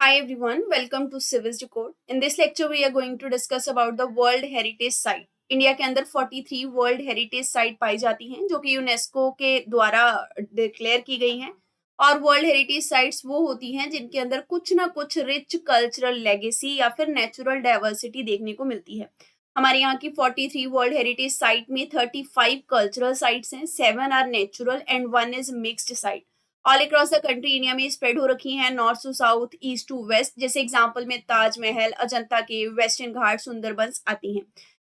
Hi everyone, welcome to Civis Decode. In this lecture, we are going to discuss about the World Heritage Site. India के अंदर 43 world heritage site पाई जाती हैं जो कि UNESCO के द्वारा डिक्लेयर की गई हैं। और वर्ल्ड हेरिटेज साइट्स वो होती हैं जिनके अंदर कुछ ना कुछ रिच कल्चरल लेगेसी या फिर नेचुरल डाइवर्सिटी देखने को मिलती है। हमारे यहाँ की 43 वर्ल्ड हेरिटेज साइट में 35 कल्चरल साइट्स हैं, 7 are natural and 1 is mixed site. All across the country India में स्प्रेड हो रखी हैं, north to south, east to west. जैसे एग्जांपल में ताजमहल, अजंता केव, वेस्टर्न घाट, सुंदरबंस आती हैं।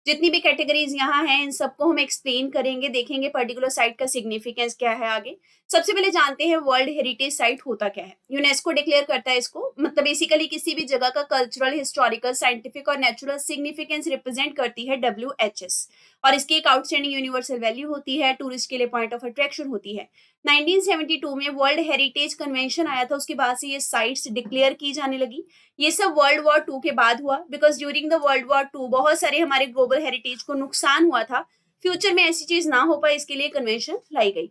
जितनी भी कैटेगरीज यहाँ हैं इन सबको हम एक्सप्लेन करेंगे, देखेंगे पर्टिकुलर साइट का सिग्निफिकेंस क्या है आगे। सबसे पहले जानते हैं वर्ल्ड हेरिटेज साइट होता क्या है। यूनेस्को डिक्लेयर करता है इसको, मतलब बेसिकली किसी भी जगह का कल्चरल, हिस्टोरिकल, साइंटिफिक और नेचुरल सिग्निफिकेंस रिप्रेजेंट करती है WHS। और इसकी एक आउटस्टैंडिंग यूनिवर्सल वैल्यू होती है, टूरिस्ट के लिए पॉइंट ऑफ अट्रैक्शन होती है। 1972 में वर्ल्ड हेरिटेज कन्वेंशन आया था, उसके बाद से ये साइट्स डिक्लेयर की जाने लगी। ये सब वर्ल्ड वॉर टू के बाद हुआ, because during the world war two बहुत सारे हमारे ग्लोबल हेरिटेज को नुकसान हुआ था। फ्यूचर में ऐसी चीज ना हो पाए इसके लिए कन्वेंशन लाई गई।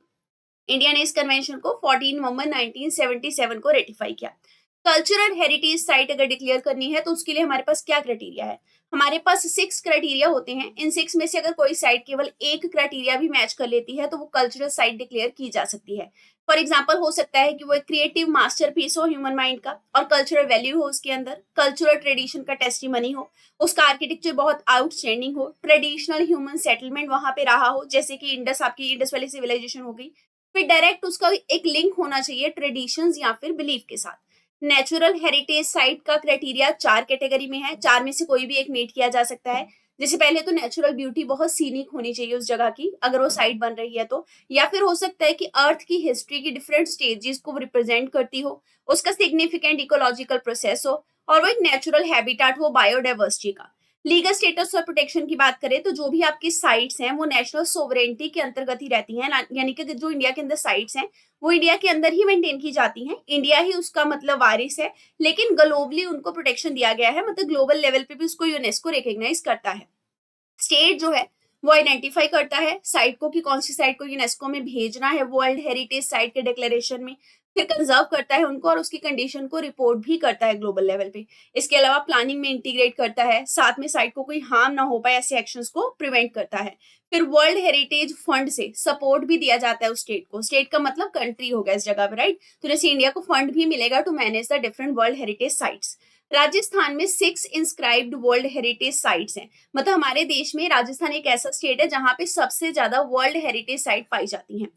इंडिया ने इस कन्वेंशन को 14 नवंबर 1977 को रेटिफाई किया। कल्चरल हेरिटेज साइट अगर डिक्लेयर करनी है तो उसके लिए हमारे पास क्या क्राइटेरिया है। हमारे पास 6 क्राइटेरिया होते हैं। इन 6 में से अगर कोई साइट केवल एक क्राइटेरिया भी मैच कर लेती है तो वो कल्चरल साइट डिक्लेयर की जा सकती है। फॉर एग्जाम्पल हो सकता है कि वो एक क्रिएटिव मास्टरपीस हो ह्यूमन माइंड का, और कल्चरल वैल्यू हो उसके अंदर, कल्चरल ट्रेडिशन का टेस्टिमनी हो, उसका आर्किटेक्चर बहुत आउटस्टैंडिंग हो, ट्रेडिशनल ह्यूमन सेटलमेंट वहां पे रहा हो, जैसे कि इंडस, आपकी इंडस वाली सिविलाइजेशन हो गई। फिर डायरेक्ट उसका एक लिंक होना चाहिए ट्रेडिशंस या फिर बिलीफ के साथ। नेचुरल हेरिटेज साइट का क्राइटेरिया 4 कैटेगरी में है, 4 में से कोई भी एक मीट किया जा सकता है। जैसे पहले तो नेचुरल ब्यूटी बहुत सीनिक होनी चाहिए उस जगह की, अगर वो साइट बन रही है तो। या फिर हो सकता है कि अर्थ की हिस्ट्री की डिफरेंट स्टेजेस को रिप्रेजेंट करती हो, उसका सिग्निफिकेंट इकोलॉजिकल प्रोसेस हो, और वो एक नेचुरल हैबिटेट हो बायोडाइवर्सिटी का। लीगल स्टेटस और प्रोटेक्शन की बात करें तो जो भी आपकी साइट्स हैं वो नेशनल सोवरेनिटी के अंतर्गत ही रहती हैं, यानी कि जो इंडिया के अंदर साइट्स हैं वो इंडिया के अंदर ही मेंटेन की जाती हैं। इंडिया ही उसका मतलब वारिस है, लेकिन ग्लोबली उनको प्रोटेक्शन दिया गया है, मतलब ग्लोबल लेवल पे भी उसको यूनेस्को रिकॉग्नाइज करता है। स्टेट जो है वो आइडेंटिफाई करता है साइट को कि कौन सी साइट को यूनेस्को में भेजना है वर्ल्ड हेरिटेज साइट के डिक्लेरेशन में। फिर कंजर्व करता है उनको और उसकी कंडीशन को रिपोर्ट भी करता है ग्लोबल लेवल पे। इसके अलावा प्लानिंग में इंटीग्रेट करता है, साथ में साइट को कोई हार्म ना हो पाए ऐसे एक्शंस को प्रिवेंट करता है। फिर वर्ल्ड हेरिटेज फंड से सपोर्ट भी दिया जाता है उस स्टेट को। स्टेट का मतलब कंट्री हो गया इस जगह पे, राइट। तो जैसे इंडिया को फंड भी मिलेगा to manage the different world heritage sites. Rajasthan में 6 इंस्क्राइब्ड वर्ल्ड हेरिटेज साइट्स हैं। मतलब हमारे देश में राजस्थान एक ऐसा स्टेट है जहां पे सबसे ज्यादा वर्ल्ड हेरिटेज साइट पाई जाती हैं।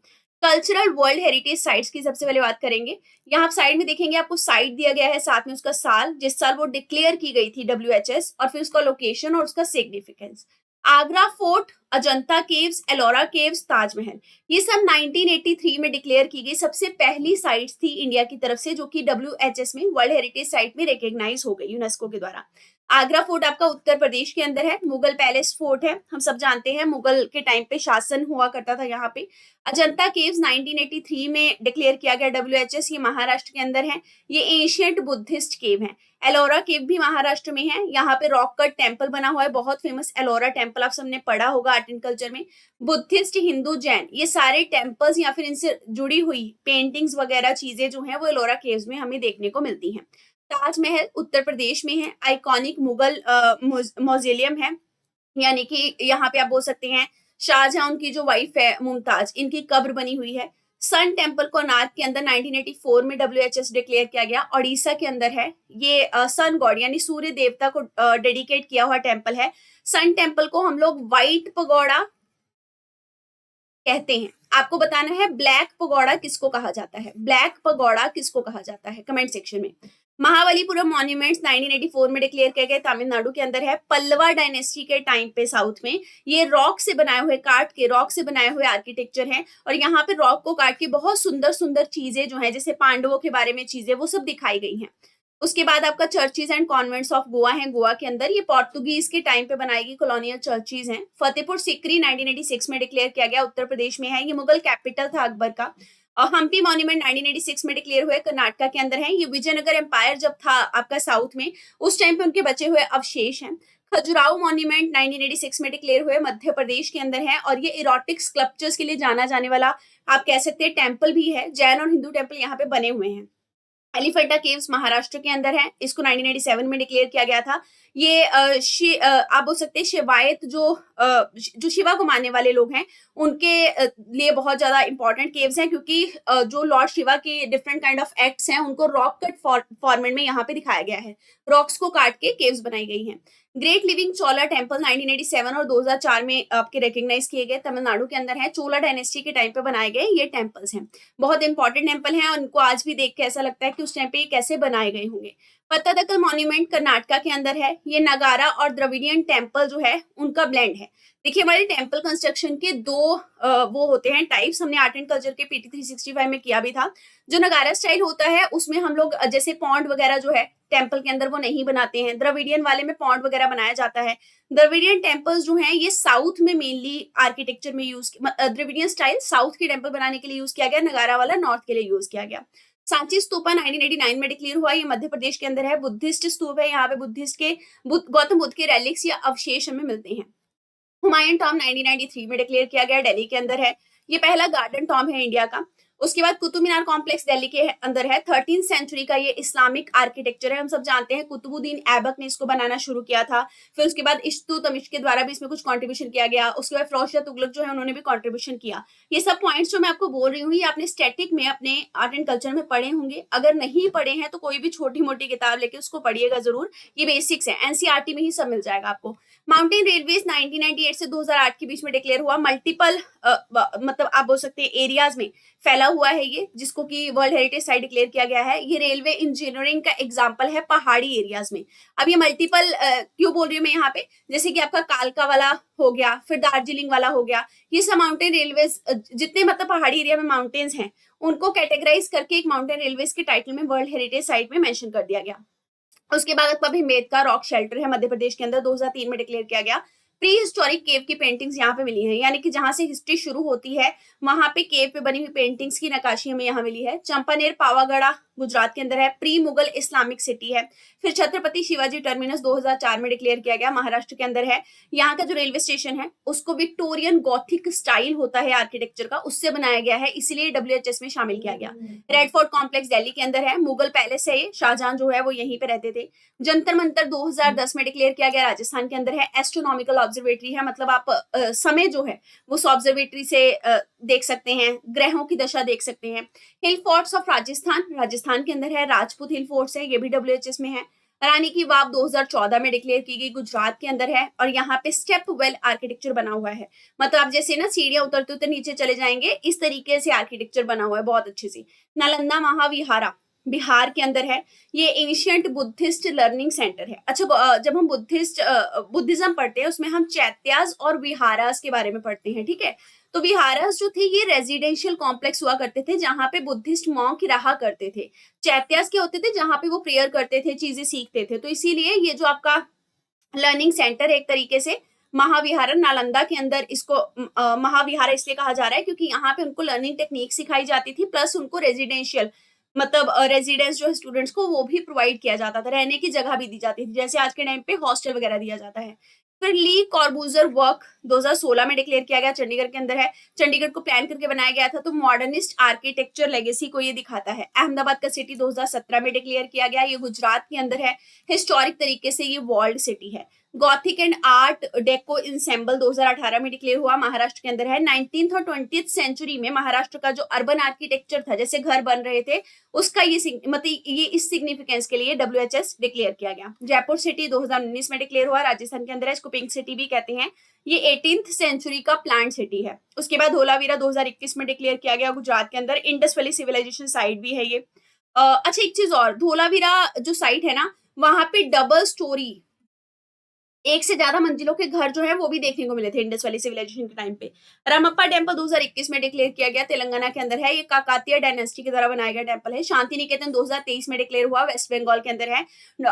कल्चरल वर्ल्ड हेरिटेज साइट्स की सबसे पहले बात करेंगे। यहाँ आप साइड में देखेंगे, आपको साइट दिया गया है, साथ में उसका साल, जिस साल वो डिक्लेयर की गई थी WHS, और फिर उसका लोकेशन और उसका significance. Agra fort, Ajanta caves, Ellora caves, Taj Mahal, ये सब 1983 में डिक्लेयर की गई सबसे पहली साइट्स थी इंडिया की तरफ से, जो कि WHS में वर्ल्ड हेरिटेज साइट में रिकॉग्नाइज हो गई यूनेस्को के द्वारा। आगरा फोर्ट आपका उत्तर प्रदेश के अंदर है, मुगल पैलेस फोर्ट है, हम सब जानते हैं मुगल के टाइम पे शासन हुआ करता था यहाँ पे। अजंता केव्स 1983 में डिक्लेयर किया गया WHS, ये महाराष्ट्र के अंदर है। ये एशियंट बुद्धिस्ट केव है। एलोरा केव भी महाराष्ट्र में है, यहाँ पे रॉक कट टेम्पल बना हुआ है, बहुत फेमस एलोरा टेम्पल, आप सबने पढ़ा होगा आर्ट एंड कल्चर में। बुद्धिस्ट, हिंदू, जैन, ये सारे टेम्पल्स या फिर इनसे जुड़ी हुई पेंटिंग्स वगैरह चीजें जो हैं वो एलोरा केव्स में हमें देखने को मिलती हैं। ताजमहल उत्तर प्रदेश में है, आइकॉनिक मुगल मौजेलियम है, यानी कि यहाँ पे आप बोल सकते हैं शाहजहां, उनकी जो वाइफ है मुमताज, इनकी कब्र बनी हुई है। सन टेम्पल कोणार्क के अंदर 1984 में WHS डिक्लेयर किया गया, ओडिशा के अंदर है। ये सन गॉड यानी सूर्य देवता को डेडिकेट किया हुआ टेम्पल है। सन टेम्पल को हम लोग व्हाइट पगोड़ा कहते हैं। आपको बताना है ब्लैक पगोड़ा किसको कहा जाता है, ब्लैक पगोड़ा किसको कहा जाता है, कमेंट सेक्शन में। महाबलीपुरम मॉन्यूमेंट्स 1984 में डिक्लेयर किए गए, तमिलनाडु के अंदर है। पल्लवा डायनेस्टी के टाइम पे साउथ में ये रॉक से बनाए हुए, काट के रॉक से बनाए हुए आर्किटेक्चर है, और यहाँ पे रॉक को काट के बहुत सुंदर सुंदर चीजें जो है, जैसे पांडवों के बारे में चीजें, वो सब दिखाई गई हैं। उसके बाद आपका churches and convents of Goa है, गोवा के अंदर, ये पोर्तुगीज के टाइम पे बनाई गई कॉलोनियल चर्चेज हैं। फतेहपुर सिकरी 1986 में डिक्लेयर किया गया, उत्तर प्रदेश में है, ये मुगल कैपिटल था अकबर का। और हम्पी मॉन्यूमेंट 1986 में डिक्लेयर हुए, कर्नाटका के अंदर है। ये विजयनगर एम्पायर जब था आपका साउथ में, उस टाइम पे उनके बचे हुए अवशेष हैं। खजुराहो मॉन्यूमेंट 1986 में डिक्लेयर हुए, मध्य प्रदेश के अंदर है, और ये इरोटिक स्कल्पचर्स के लिए जाना जाने वाला आप कह सकते हैं टेम्पल भी है। जैन और हिंदू टेम्पल यहाँ पे बने हुए हैं। एलिफेंटा केव्स महाराष्ट्र के अंदर है, इसको 1997 में डिक्लेयर किया गया था। ये आप बोल सकते हैं शिवायत जो शिवा को मानने वाले लोग हैं उनके लिए बहुत ज्यादा इंपॉर्टेंट केव्स हैं, क्योंकि जो लॉर्ड शिवा के डिफरेंट काइंड ऑफ एक्ट्स हैं उनको रॉक कट फॉर्मेट में यहाँ पे दिखाया गया है, रॉक्स को काट के केव्स बनाई गई हैं। ग्रेट लिविंग चोला टेम्पल 1987 और 2004 में आपके रिकॉग्नाइज किए गए, तमिलनाडु के अंदर है, चोला डायनेस्टी के टाइम पे बनाए गए ये टेम्पल्स हैं। बहुत इंपॉर्टेंट टेम्पल हैं और उनको आज भी देख के ऐसा लगता है कि उस टाइम पे ये कैसे बनाए गए होंगे। पत्तादकल मॉन्यूमेंट कर्नाटका के अंदर है, ये नगारा और द्रविडियन टेम्पल जो है उनका ब्लेंड है। देखिए हमारे टेम्पल कंस्ट्रक्शन के दो वो होते हैं टाइप्स, हमने आर्ट एंड कल्चर के पीटी 365 में किया भी था। जो नगारा स्टाइल होता है उसमें हम लोग जैसे पॉन्ड वगैरह जो है टेम्पल के अंदर वो नहीं बनाते हैं, द्रविडियन वाले में पॉन्ड वगैरह बनाया जाता है। द्रविडियन टेम्पल्स जो हैं ये साउथ में मेनली आर्किटेक्चर में यूज, द्रविडियन स्टाइल साउथ के टेम्पल बनाने के लिए यूज किया गया, नगारा वाला नॉर्थ के लिए यूज किया गया। सांची स्तूपा 1989 में डिक्लेयर हुआ, ये मध्य प्रदेश के अंदर है, बुद्धिस्ट स्तूप है, यहाँ पे बुद्धिस्ट के गौतम बुद्ध के रेलिक्स या अवशेष हमें मिलते हैं। हुमायूं टॉम 1993 में डिक्लेयर किया गया, दिल्ली के अंदर है, ये पहला गार्डन टॉम है इंडिया का। उसके बाद कुतुब मीनार कॉम्प्लेक्स दिल्ली के अंदर है, 13th सेंचुरी का ये इस्लामिक आर्किटेक्चर है, हम सब जानते हैं कुतुबुद्दीन ऐबक ने इसको बनाना शुरू किया था। फिर उसके बाद इश्तुतमिश के द्वारा भी इसमें कुछ कंट्रीब्यूशन किया गया, उसके बाद फिरोज शाह तुगलक जो है उन्होंने भी कंट्रीब्यूशन किया। ये सब पॉइंट्स जो मैं आपको बोल रही हूँ ये आपने स्टैटिक में अपने आर्ट एंड कल्चर में पढ़े होंगे, अगर नहीं पढ़े हैं तो कोई भी छोटी मोटी किताब लेके उसको पढ़िएगा जरूर, ये बेसिक्स है, एनसीईआरटी में ही सब मिल जाएगा आपको। माउंटेन रेलवेज 1998 से 2008 के बीच में डिक्लेयर हुआ, मल्टीपल मतलब आप बोल सकते हैं एरियाज में फैला हुआ है ये, जिसको कि वर्ल्ड हेरिटेज साइट डिक्लेयर किया गया है। ये रेलवे इंजीनियरिंग का एग्जांपल है पहाड़ी एरियाज में। अब ये मल्टीपल क्यों बोल रही हूँ मैं यहाँ पे, जैसे कि आपका कालका वाला हो गया, फिर दार्जिलिंग वाला हो गया, ये सब माउंटेन रेलवेज जितने मतलब पहाड़ी एरिया में माउंटेन्स हैं उनको कैटेगराइज करके एक माउंटेन रेलवेज के टाइटल में वर्ल्ड हेरिटेज साइट में मेंशन कर दिया गया। उसके बाद भीमबेटका रॉक शेल्टर है मध्य प्रदेश के अंदर, 2003 में डिक्लेयर किया गया। प्री हिस्टोरिक केव की पेंटिंग्स यहाँ पे मिली हैं, यानी कि जहां से हिस्ट्री शुरू होती है वहां पे केव पे बनी हुई पेंटिंग्स की नकाशी हमें यहाँ मिली है। चंपानेर पावागढ़ गुजरात के अंदर है, प्री मुगल इस्लामिक सिटी है। फिर छत्रपति शिवाजी टर्मिनस 2004 में डिक्लेयर किया गया, महाराष्ट्र के अंदर है। यहाँ का जो रेलवे स्टेशन है उसको विक्टोरियन गॉथिक स्टाइल होता है आर्किटेक्चर का, उससे बनाया गया है, इसलिए डब्ल्यूएचएस में शामिल किया गया। रेड फोर्ट कॉम्प्लेक्स दिल्ली के अंदर है, मुगल पैलेस है, ये शाहजहां जो है वो यहीं पे रहते थे। जंतर मंतर 2010 में डिक्लेयर किया गया, राजस्थान के अंदर है। एस्ट्रोनॉमिकल ऑब्जर्वेटरी है, मतलब आप समय जो है वो उस ऑब्जर्वेटरी से देख सकते हैं, ग्रहों की दशा देख सकते हैं। हिल फोर्ट्स ऑफ राजस्थान राजस्थान के अंदर है, राजपूत हिल फोर्ट्स है, ये भी डब्ल्यूएचएस में है। रानी की वाव 2014 में डिक्लेयर की गई, गुजरात के अंदर है, और यहाँ पे स्टेप वेल आर्किटेक्चर बना हुआ है, मतलब आप जैसे ना सीढ़ियां उतरते उतर नीचे चले जाएंगे इस तरीके से आर्किटेक्चर बना हुआ है बहुत अच्छी सी। नालंदा महाविहारा बिहार के अंदर है, ये एंशियंट बुद्धिस्ट लर्निंग सेंटर है। अच्छा जब हम बुद्धिज्म पढ़ते हैं उसमें हम चैत्यास और विहारास के बारे में पढ़ते हैं, ठीक है। तो विहारास जो थे ये रेजिडेंशियल कॉम्प्लेक्स हुआ करते थे जहां पे बुद्धिस्ट मॉन्क रहा करते थे। चैत्यास के होते थे जहां पे वो प्रेयर करते थे, चीजें सीखते थे। तो इसीलिए ये जो आपका लर्निंग सेंटर एक तरीके से महाविहार नालंदा के अंदर, इसको महाविहार इसलिए कहा जा रहा है क्योंकि यहाँ पे उनको लर्निंग टेक्निक सिखाई जाती थी, प्लस उनको रेजिडेंशियल मतलब रेजिडेंस जो है स्टूडेंट्स को वो भी प्रोवाइड किया जाता था, रहने की जगह भी दी जाती थी, जैसे आज के टाइम पे हॉस्टल वगैरह दिया जाता है। फिर ली कॉर्बूजर वर्क 2016 में डिक्लेयर किया गया, चंडीगढ़ के अंदर है। चंडीगढ़ को प्लान करके बनाया गया था, तो मॉडर्निस्ट आर्किटेक्चर लेगेसी को ये दिखाता है। अहमदाबाद का सिटी 2017 में डिक्लेयर किया गया, ये गुजरात के अंदर है, हिस्टोरिक तरीके से ये वॉल्ड सिटी है। Gothic and art deco ensemble 2018 में डिक्लेयर हुआ, महाराष्ट्र के अंदर है। 19th और 20th सेंचुरी में महाराष्ट्र का जो अर्बन आर्किटेक्चर था, जैसे घर बन रहे थे, उसका ये मतलब ये इस सिग्निफिकेंस के लिए डब्ल्यूएचएस डिक्लेयर किया गया। जयपुर सिटी 2019 में डिक्लेयर हुआ, राजस्थान के अंदर है, इसको पिंक सिटी भी कहते हैं। ये 18th सेंचुरी का प्लांट सिटी है। उसके बाद धोलावीरा 2021 में डिक्लेयर किया गया, गुजरात के अंदर। इंडस वैली सिविलाइजेशन साइट भी है ये। अच्छा एक चीज और, धोलावीरा जो साइट है ना वहां पे डबल स्टोरी एक से ज्यादा मंजिलों के घर जो है वो भी देखने को मिले थे इंडस वैली सिविलाइजेशन के टाइम पे। रामप्पा टेम्पल 2021 में डिक्लेयर किया गया, तेलंगाना के अंदर है, ये काकातीय डायनेस्टी के द्वारा बनाया गया टेम्पल है। शांति निकेतन 2023 में डिक्लेयर हुआ, वेस्ट बंगाल के अंदर है।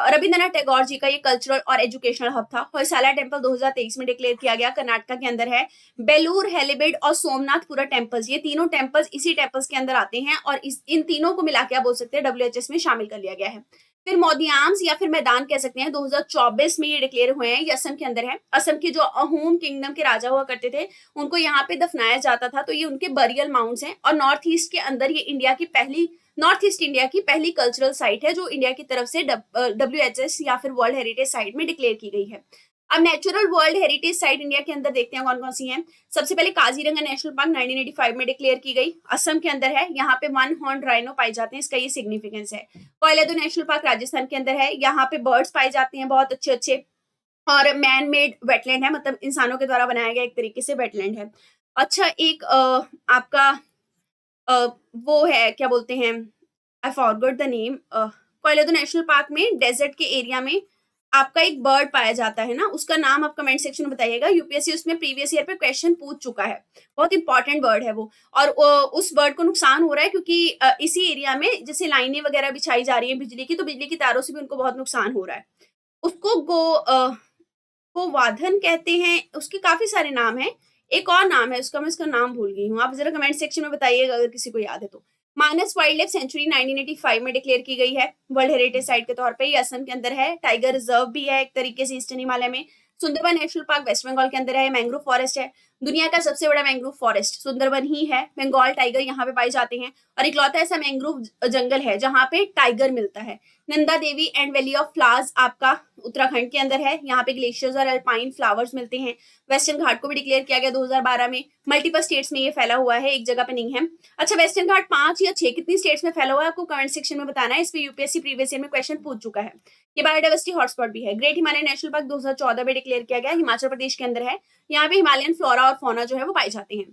रविंद्रनाथ टैगोर जी का ये कल्चरल और एजुकेशनल हब था। होयसाला टेम्पल 2023 में डिक्लेयर किया गया, कर्नाटका के अंदर है। बेलूर, हेलिबेड और सोमनाथपुरा टेम्पल्स, ये तीनों टेम्पल्स इसी टेम्पल्स के अंदर आते हैं, और इन तीनों को मिला के आप बोल सकते हैं डब्ल्यूएचएस में शामिल कर लिया गया है। फिर मोदियाम्स या फिर मैदान कह सकते हैं, 2024 में ये डिक्लेयर हुए हैं, ये असम के अंदर है। असम के जो अहोम किंगडम के राजा हुआ करते थे उनको यहाँ पे दफनाया जाता था, तो ये उनके बरियल माउंट्स हैं। और नॉर्थ ईस्ट के अंदर ये इंडिया की पहली नॉर्थ ईस्ट इंडिया की पहली कल्चरल साइट है जो इंडिया की तरफ से WHS या फिर वर्ल्ड हेरिटेज साइट में डिक्लेयर की गई है। अब natural world heritage site India के अंदर देखते हैं कौन कौन सी हैं। सबसे पहले काजीरंगा नेशनल पार्क 1985 में डिक्लेयर की गई, असम के अंदर है, यहाँ पे वन हॉर्न राइनो पाए जाते हैं, इसका ये सिग्निफिकेंस है। कोयलेदो नेशनल पार्क राजस्थान के अंदर है, यहाँ पे बर्ड्स पाए जाते हैं बहुत अच्छे अच्छे, और मैन मेड वेटलैंड है, मतलब इंसानों के द्वारा बनाया गया एक तरीके से वेटलैंड है। अच्छा एक आपका वो है क्या बोलते हैं, I forgot the name, Keoladeo national park में डेजर्ट के एरिया में आपका एक बर्ड पाया जाता है ना, उसका नाम आप कमेंट सेक्शन में बताइएगा, यूपीएससी उसमें प्रीवियस ईयर पे क्वेश्चन पूछ चुका है, बहुत इंपॉर्टेंट बर्ड है वो। और उस बर्ड को नुकसान हो रहा है क्योंकि इसी एरिया में जैसे लाइनें वगैरह बिछाई जा रही है बिजली की, तो बिजली की तारों से भी उनको बहुत नुकसान हो रहा है। उसको गोवाधन कहते हैं, उसके काफी सारे नाम हैं, एक और नाम है उसका, मैं उसका नाम भूल गई हूँ, आप जरा कमेंट सेक्शन में बताइएगा अगर किसी को याद है तो। मानस वाइल्ड लाइफ सेंचुरी 1985 में डिक्लेयर की गई है वर्ल्ड हेरिटेज साइट के तौर पे, ये असम के अंदर है। टाइगर रिजर्व भी है एक तरीके से ईस्टर्न हिमालय में। Sundarban National Park West Bengal के अंदर है, मैंग्रोव फॉरेस्ट है, दुनिया का सबसे बड़ा मैंग्रोव फॉरेस्ट सुंदरबन ही है। बंगाल टाइगर यहाँ पे पाए जाते हैं, और इकलौता ऐसा मैंग्रोव जंगल है जहाँ पे टाइगर मिलता है। Nanda Devi and valley of flowers आपका उत्तराखंड के अंदर है, यहाँ पे ग्लेशियर्स और अल्पाइन फ्लावर्स मिलते हैं। वेस्टर्न घाट को भी डिक्लेयर किया गया 2012 में, मल्टीपल स्टेट्स में ये फैला हुआ है, एक जगह पे नहीं है। अच्छा वेस्टर्न घाट 5 या 6 कितनी स्टेट्स में फैला हुआ है आपको कमेंट सेक्शन में बताना है, इस पे यूपीएससी प्रीवियस ईयर में क्वेश्चन पूछ चुका है। ये बायोडाइवर्सिटी हॉटस्पॉट भी है। ग्रेट हिमालय नेशनल पार्क 2014 में डिक्लेयर किया गया, हिमाचल प्रदेश के अंदर है, यहाँ पे हिमालयन फ्लोरा और फौना जो है वो पाए जाते हैं।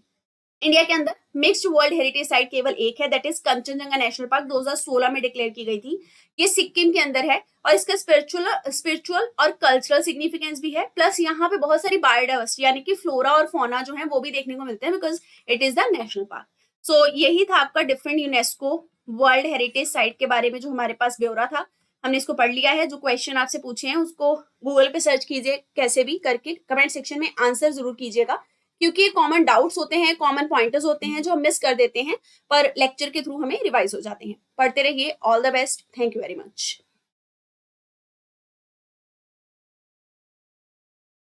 इंडिया के अंदर मिक्स्ड वर्ल्ड हेरिटेज साइट केवल एक है, that is Kanchenjunga national park 2016 में डिक्लेयर की गई थी, ये सिक्किम के अंदर है, और इसका स्पिरिचुअल और कल्चरल सिग्निफिकेंस भी है, प्लस यहाँ पे बहुत सारी बायोडाइवर्सिटी यानी कि फ्लोरा और फौना जो है वो भी देखने को मिलते हैं because it is the national park. So यही था आपका different UNESCO world heritage site के बारे में जो हमारे पास ब्यौरा था, हमने इसको पढ़ लिया है। जो क्वेश्चन आपसे पूछे हैं उसको गूगल पे सर्च कीजिए, कैसे भी करके कमेंट सेक्शन में आंसर जरूर कीजिएगा, क्योंकि ये कॉमन डाउट्स होते हैं, कॉमन पॉइंटर्स होते हैं जो हम मिस कर देते हैं, पर लेक्चर के थ्रू हमें रिवाइज हो जाते हैं। पढ़ते रहिए, all the best, thank you very much.